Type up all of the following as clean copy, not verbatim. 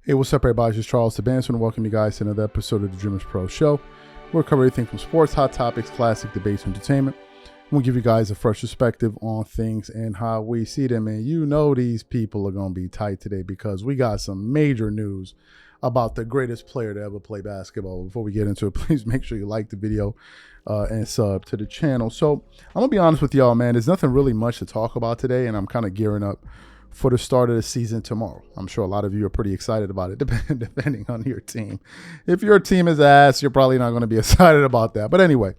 Hey, what's up, everybody? It's Charles Sebastian, and welcome you guys to another episode of the Dreamers Pro Show. We'll cover everything from sports, hot topics, classic debates, entertainment. We'll give you guys a fresh perspective on things and how we see them. And you know these people are going to be tight today because we got some major news about the greatest player to ever play basketball. Before we get into it, please make sure you like the video and sub to the channel. So I'm going to be honest with y'all, man. There's nothing really much to talk about today, and I'm kind of gearing up for the start of the season tomorrow. I'm sure a lot of you are pretty excited about it, depending on your team. If your team is ass, you're probably not going to be excited about that. But anyway,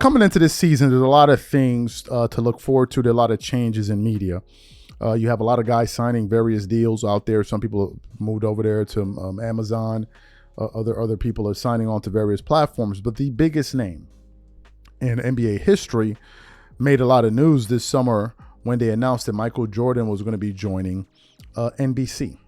coming into this season, there's a lot of things to look forward to. There are a lot of changes in media. You have a lot of guys signing various deals out there. Some people moved over there to Amazon. Other people are signing on to various platforms. But the biggest name in NBA history made a lot of news this summer when they announced that Michael Jordan was going to be joining NBC,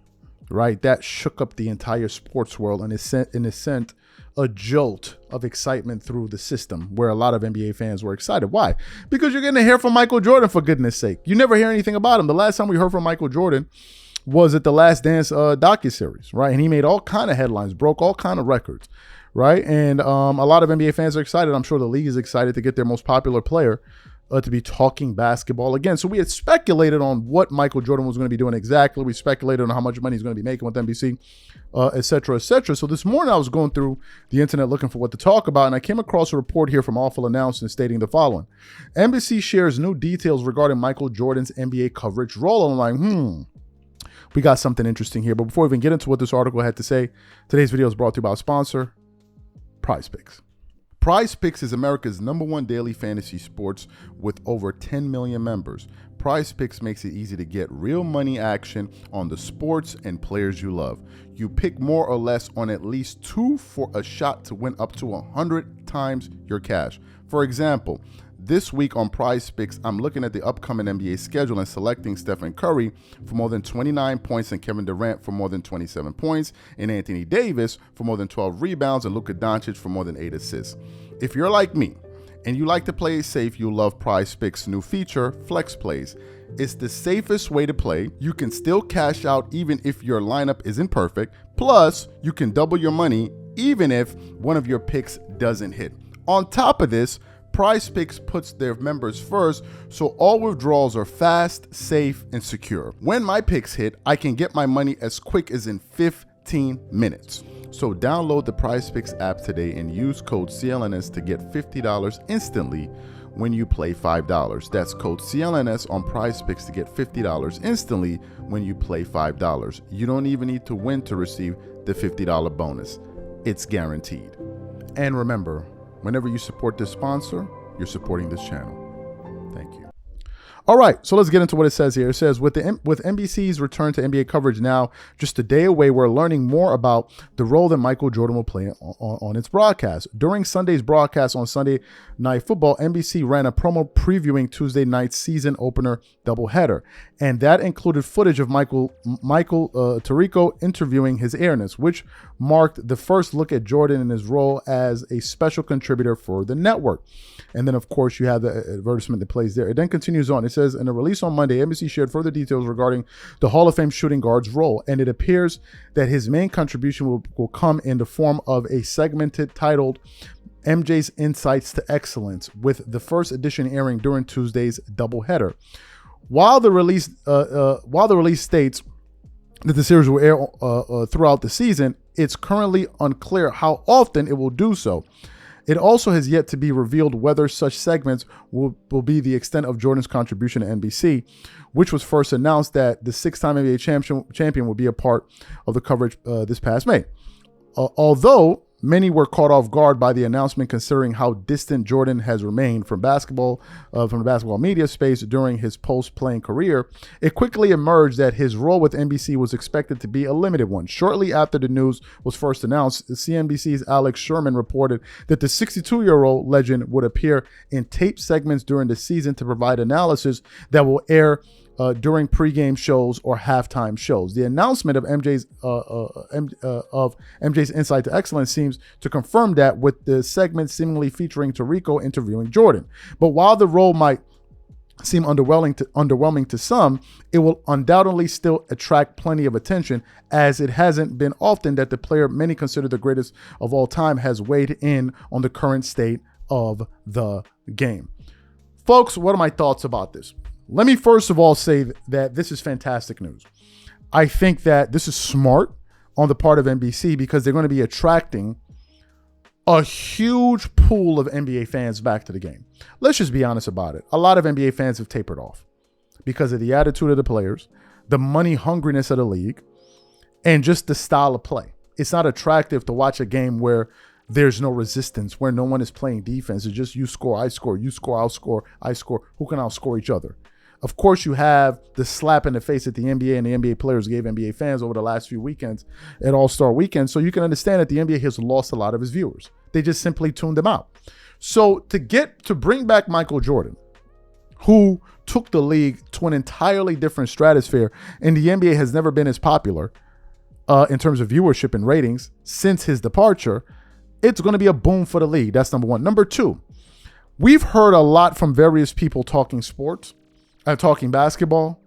right? That shook up the entire sports world and it sent a jolt of excitement through the system where a lot of NBA fans were excited. Why? Because you're getting to hear from Michael Jordan, for goodness sake. You never hear anything about him. The last time we heard from Michael Jordan was at the Last Dance docuseries, right? And he made all kind of headlines, broke all kind of records, right? And a lot of NBA fans are excited. I'm sure the league is excited to get their most popular player to be talking basketball again. So we had speculated on what Michael Jordan was going to be doing exactly. We speculated on how much money he's going to be making with NBC, et cetera, et cetera. So this morning I was going through the internet looking for what to talk about, and I came across a report here from Awful Announcement stating the following. NBC shares new details regarding Michael Jordan's NBA coverage role. And I'm like, we got something interesting here. But before we even get into what this article had to say, today's video is brought to you by our sponsor, PrizePicks. PrizePicks is America's #1 daily fantasy sports with over 10 million members. PrizePicks makes it easy to get real money action on the sports and players you love. You pick more or less on at least 2 for a shot to win up to 100 times your cash. For example, this week on PrizePicks, I'm looking at the upcoming NBA schedule and selecting Stephen Curry for more than 29 points and Kevin Durant for more than 27 points and Anthony Davis for more than 12 rebounds and Luka Doncic for more than 8 assists. If you're like me and you like to play safe, you'll love PrizePicks' new feature, Flex Plays. It's the safest way to play. You can still cash out even if your lineup isn't perfect. Plus, you can double your money even if one of your picks doesn't hit. On top of this, PrizePicks puts their members first, so all withdrawals are fast, safe, and secure. When my picks hit, I can get my money as quick as in 15 minutes. So download the PrizePicks app today and use code CLNS to get $50 instantly when you play $5. That's code CLNS on PrizePicks to get $50 instantly when you play $5. You don't even need to win to receive the $50 bonus. It's guaranteed. And remember, whenever you support this sponsor, you're supporting this channel. Thank you. All right, so let's get into what it says here. It says, with NBC's return to NBA coverage now just a day away, we're learning more about the role that Michael Jordan will play on its broadcast. During Sunday's broadcast on Sunday Night Football, NBC ran a promo previewing Tuesday night's season opener doubleheader, and that included footage of Michael Tirico interviewing his heiress, which marked the first look at Jordan in his role as a special contributor for the network. And then, of course, you have the advertisement that plays there. It then continues on. It says, in a release on Monday, NBC shared further details regarding the Hall of Fame shooting guard's role, and it appears that his main contribution will come in the form of a segmented titled MJ's Insights to Excellence, with the first edition airing during Tuesday's doubleheader. While the release states that the series will air throughout the season, it's currently unclear how often it will do so. It also has yet to be revealed whether such segments will be the extent of Jordan's contribution to NBC, which was first announced that the 6-time NBA champion will be a part of the coverage this past May. Although many were caught off guard by the announcement, considering how distant Jordan has remained from the basketball media space during his post-playing career, it quickly emerged that his role with NBC was expected to be a limited one. Shortly after the news was first announced, CNBC's Alex Sherman reported that the 62-year-old legend would appear in tape segments during the season to provide analysis that will air during pregame shows or halftime shows. The announcement of MJ's Insight to Excellence seems to confirm that, with the segment seemingly featuring Tirico interviewing Jordan. But while the role might seem underwhelming to some, it will undoubtedly still attract plenty of attention, as it hasn't been often that the player many consider the greatest of all time has weighed in on the current state of the game. Folks, what are my thoughts about this? Let me first of all say that this is fantastic news. I think that this is smart on the part of NBC, because they're going to be attracting a huge pool of NBA fans back to the game. Let's just be honest about it. A lot of NBA fans have tapered off because of the attitude of the players, the money hungriness of the league, and just the style of play. It's not attractive to watch a game where there's no resistance, where no one is playing defense. It's just you score, I score, you score, I'll score, I score. Who can outscore each other? Of course, you have the slap in the face that the NBA and the NBA players gave NBA fans over the last few weekends at All-Star Weekend. So you can understand that the NBA has lost a lot of his viewers. They just simply tuned them out. So to bring back Michael Jordan, who took the league to an entirely different stratosphere, and the NBA has never been as popular in terms of viewership and ratings since his departure, it's going to be a boom for the league. That's number one. Number two, we've heard a lot from various people talking sports, talking basketball,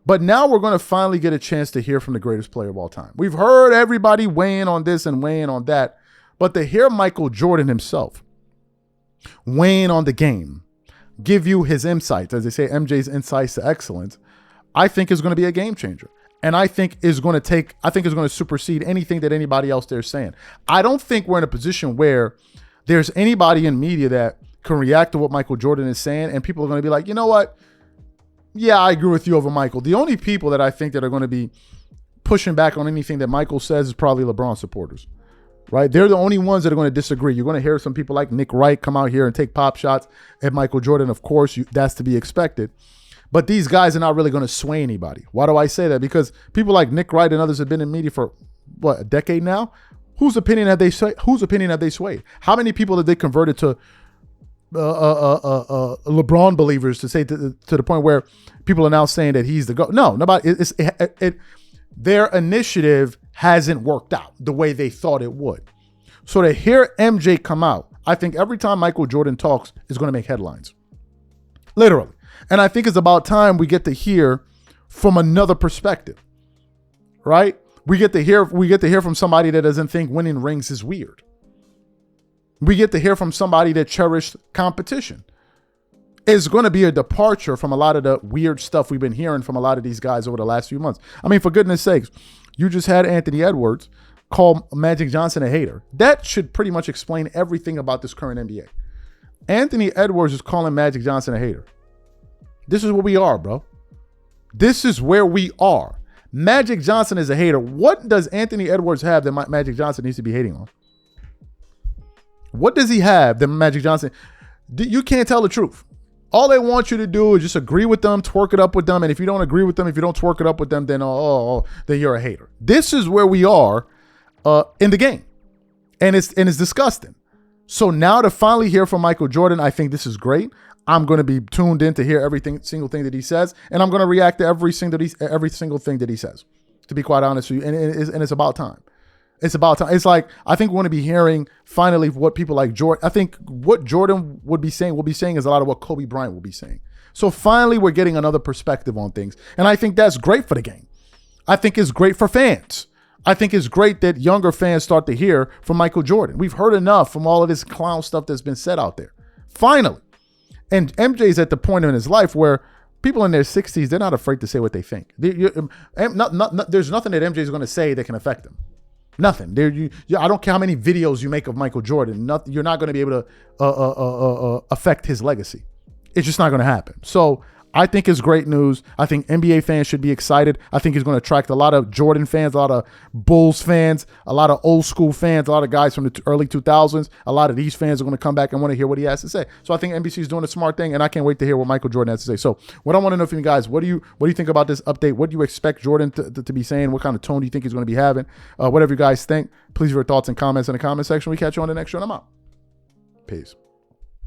but now we're going to finally get a chance to hear from the greatest player of all time. We've heard everybody weighing on this and weighing on that, but to hear Michael Jordan himself weighing on the game, give you his insights, as they say, MJ's insights to excellence, I think is going to be a game changer. And I think is going to supersede anything that anybody else there is saying. I don't think we're in a position where there's anybody in media that can react to what Michael Jordan is saying, and people are going to be like, you know what? Yeah, I agree with you over Michael. The only people that I think that are going to be pushing back on anything that Michael says is probably LeBron supporters, right? They're the only ones that are going to disagree. You're going to hear some people like Nick Wright come out here and take pop shots at Michael Jordan. Of course, that's to be expected. But these guys are not really going to sway anybody. Why do I say that? Because people like Nick Wright and others have been in media for, what, a decade now? Whose opinion have they swayed? How many people have they converted to LeBron believers to say to the point where people are now saying that he's the GOAT? No, nobody. Their initiative hasn't worked out the way they thought it would. So to hear MJ come out, I think every time Michael Jordan talks is going to make headlines, literally. And I think it's about time we get to hear from another perspective, right? We get to hear from somebody that doesn't think winning rings is weird. We get to hear from somebody that cherished competition. It's going to be a departure from a lot of the weird stuff we've been hearing from a lot of these guys over the last few months. I mean, for goodness sakes, you just had Anthony Edwards call Magic Johnson a hater. That should pretty much explain everything about this current NBA. Anthony Edwards is calling Magic Johnson a hater. This is where we are, bro. This is where we are. Magic Johnson is a hater. What does Anthony Edwards have that Magic Johnson needs to be hating on? What does he have that Magic Johnson? You can't tell the truth. All they want you to do is just agree with them, twerk it up with them. And if you don't agree with them, if you don't twerk it up with them, then then you're a hater. This is where we are in the game. And it's disgusting. So now to finally hear from Michael Jordan, I think this is great. I'm going to be tuned in to hear single thing that he says, and I'm going to react to every single thing that he says, to be quite honest with you. And it's about time. It's about time. It's like, I think we're going to be hearing finally what people like Jordan, I think what Jordan will be saying is a lot of what Kobe Bryant will be saying. So finally, we're getting another perspective on things. And I think that's great for the game. I think it's great for fans. I think it's great that younger fans start to hear from Michael Jordan. We've heard enough from all of this clown stuff that's been said out there. Finally. And MJ's at the point in his life where people in their 60s, they're not afraid to say what they think. There's nothing that MJ's going to say that can affect them. Nothing. I don't care how many videos you make of Michael Jordan. You're not going to be able to affect his legacy. It's just not going to happen. So I think it's great news. I think NBA fans should be excited. I think he's going to attract a lot of Jordan fans, a lot of Bulls fans, a lot of old school fans, a lot of guys from the early 2000s. A lot of these fans are going to come back and want to hear what he has to say. So I think NBC is doing a smart thing, and I can't wait to hear what Michael Jordan has to say. So what I want to know from you guys, what do you think about this update? What do you expect Jordan to be saying? What kind of tone do you think he's going to be having? Whatever you guys think, please leave your thoughts and comments in the comment section. We catch you on the next show, and I'm out. Peace.